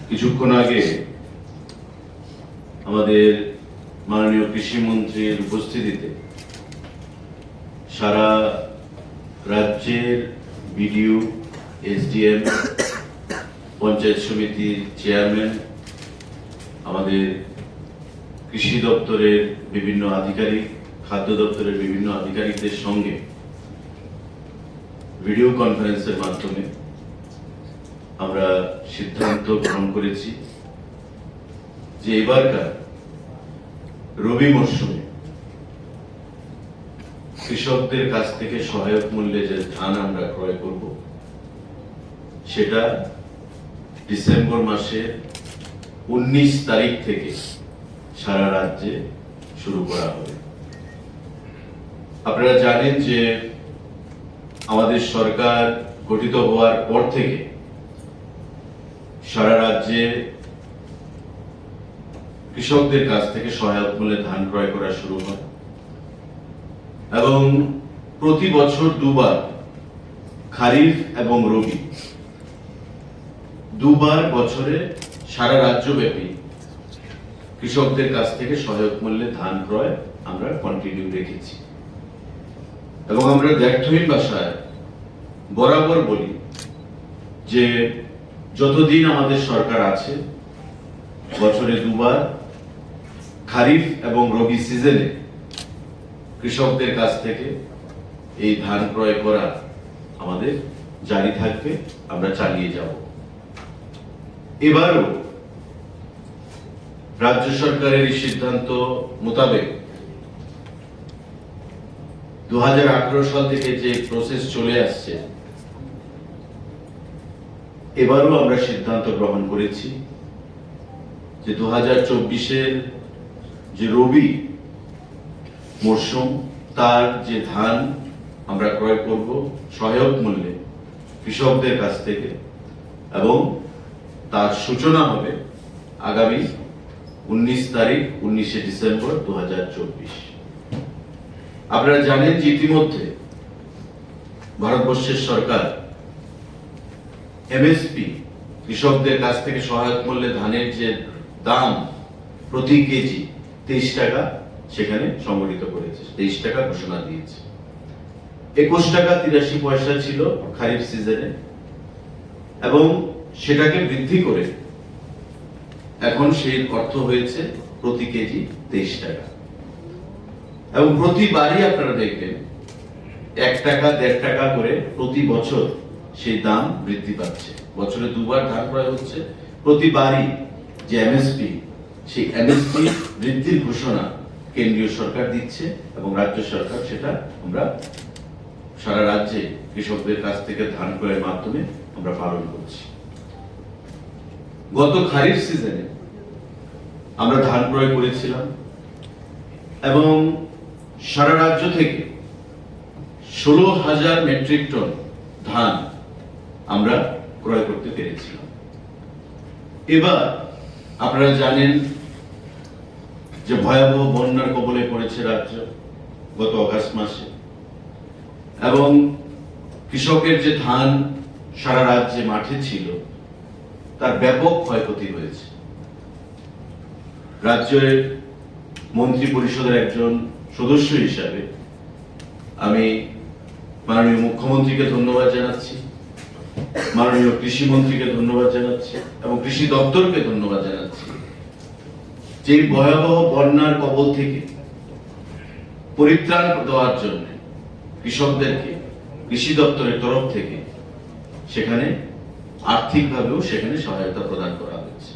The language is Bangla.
কিছুক্ষণ আগে আমাদের মাননীয় কৃষিমন্ত্রীর উপস্থিতিতে সারা রাজ্যের বিডিও, এসডিএম, পঞ্চায়েত সমিতির চেয়ারম্যান, আমাদের কৃষি দপ্তরের বিভিন্ন আধিকারিক, খাদ্য দপ্তরের বিভিন্ন আধিকারিকদের সঙ্গে ভিডিও কনফারেন্সের মাধ্যমে আমরা সিদ্ধান্ত গ্রহণ করেছি যে এবারকার রবি মরশুমে কৃষকদের কাছ থেকে সহায়ক মূল্যে যে ধান আমরা ক্রয় করব সেটা ডিসেম্বর মাসের 19 তারিখ থেকে সারা রাজ্যে শুরু করা হবে। আপনারা জানেন যে আমাদের সরকার গঠিত হওয়ার পর থেকে সারা রাজ্যে কৃষকদের কাছ থেকে সহায়ক মূল্যে ধান ক্রয় করা শুরু হয় এবং প্রতি বছর দুবার, খারিফ এবং রবি দুবার বছরে সারা রাজ্যব্যাপী কৃষকদের কাছ থেকে সহায়ক মূল্যে ধান ক্রয় আমরা কন্টিনিউ রেখেছি এবং আমরা দ্ব্যর্থহীন ভাষায় বরাবর বলি যে যতদিন আমাদের সরকার আছে বছরে দুবার খারিফ এবং রবি সিজনে কৃষকদের কাছ থেকে এই ধান ক্রয় করা আমাদের জারি থাকবে, আমরা চালিয়ে যাব। এবারও রাজ্য সরকারের এই সিদ্ধান্ত মোতাবেক 2018 সাল থেকে যে প্রসেস চলে আসছে, এবারও আমরা সিদ্ধান্ত গ্রহণ করেছি যে 2024-এর যে রবি মরশুম তার যে ধান আমরা ক্রয় করব সহায়ক মূল্যে কৃষকদের কাছ থেকে এবং তার সূচনা হবে আগামী 19 তারিখ 19শে ডিসেম্বর 2024। আপনারা জানেন যে ইতিমধ্যে ভারতবর্ষের সরকার এমএসপি কৃষকদের কাছ থেকে সহায়ক মূল্যে ধানের যে দাম প্রতি কেজি 23 টাকা সেখানে সংগঠিত করেছে, 23 টাকা ঘোষণা দিয়েছে। 21 টাকা 83 পয়সা ছিল খারিফ সিজনে এবং সেটাকে বৃদ্ধি করে এখন সেই অর্থ হয়েছে প্রতি কেজি 23 টাকা এবং প্রতিবারই আপনারা দেখবেন 1 টাকা 1.5 টাকা করে প্রতি বছর সেই দাম বৃদ্ধি পাচ্ছে। বছরে দুবার ধান ক্রয় হচ্ছে, প্রতিবারই যে এমএসপি সেই এমএসপি বৃদ্ধির ঘোষণা কেন্দ্রীয় সরকার দিচ্ছে এবং রাজ্য সরকার সেটা আমরা সারা রাজ্যে কৃষকদের কাছ থেকে ধান ক্রয়ের মাধ্যমে আমরা পালন করছি। গত খারিফ সিজনে আমরা ধান ক্রয় করেছিলাম এবং সারা রাজ্য থেকে 16,000 মেট্রিক টন ধান আমরা ক্রয় করতে পেরেছিলাম। এবার আপনারা জানেন যে ভয়াবহ বন্যার কবলে পড়েছে রাজ্য গত আগস্ট মাসে এবং কৃষকের যে ধান সারা রাজ্যে মাঠে ছিল তার ব্যাপক ক্ষয়ক্ষতি হয়েছে। রাজ্যের মন্ত্রী পরিষদের একজন সদস্য হিসাবে আমি মাননীয় মুখ্যমন্ত্রীকে ধন্যবাদ জানাচ্ছি, মাননীয় কৃষি মন্ত্রীকে ধন্যবাদ জানাচ্ছি এবং কৃষি দপ্তরকে ধন্যবাদ জানাচ্ছি যে ভয়াবহ বন্যার কবল থেকে পরিত্রাণ দেওয়ার জন্য কৃষকদেরকে কৃষি দপ্তরের তরফ থেকে সেখানে আর্থিকভাবেও সেখানে সহায়তা প্রদান করা হয়েছে।